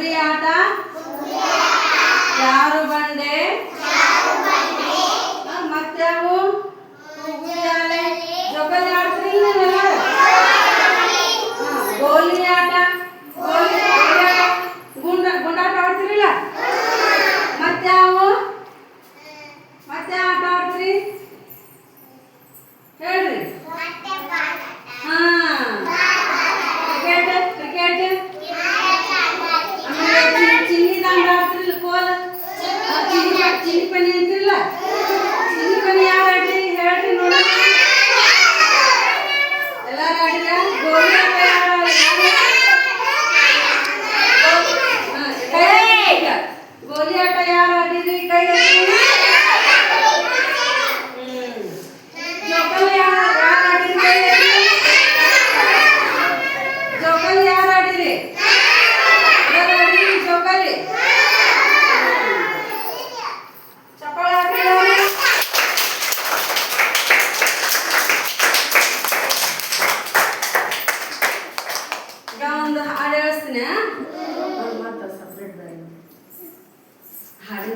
ಬುಗುರಿ ಆಟ, ಜಾರು ಬಂಡೆ, ಮತ್ಯಾವು ಉಯ್ಯಾಲೆ, ಜೋಕಾಲಿ ಆಡ್ತೀರಿ ನೀವೆಲ್ಲ? ಗೋಲಿ ಆಟ, ಗುಂಡಾಟ ಆಡ್ತಿರಿಲ್ಲ? ಮತ್ಯಾವು ಮತ್ತೆ ಆಟ ಆಡ್ತೀರಿ ಹೇಳ್ರಿ? ಕ್ರಿಕೆಟ್, ಆಮೇಲೆ ಚಿನ್ನಿ ದಾಂಡು ಆಡ್ತಿರಲ್ಲ, ಕೋಲ, ಚಿನ್ನಿ ಪನಿ ಅಂತಿರಲ್ಲ, ಚಿನ್ನಿ ಪನಿ ಯಾರು ಆಡ್ರಿ ಹೇಳ್ರಿ ನೋಡ? ಎಲ್ಲಾರು ಆಡಿರ? ಗೋಲಿ ಆಟ ಗೋಲಿ ಆಟ ಯಾರು ಆಡಿರಿ? ಕೈ ಜೋಕಾಲಿ ಯಾರು ಆಡಿರಿ? ಕೈ ಜೋಕಾಲಿ ಯಾರು ಆಡಿರಿ? ಯಾರು ಆಡಿರಿ ಜೋಕಾಲಿ? ಚಪ್ಪಾಳೆ ಹಾಕಿರಿ. ಈಗ ಒಂದು ಹಾಡು ಹೇಳ್ತೀನಿ. ಮತ್ತೆ ಸಪ್ರೇಟ್ ಹಾಡು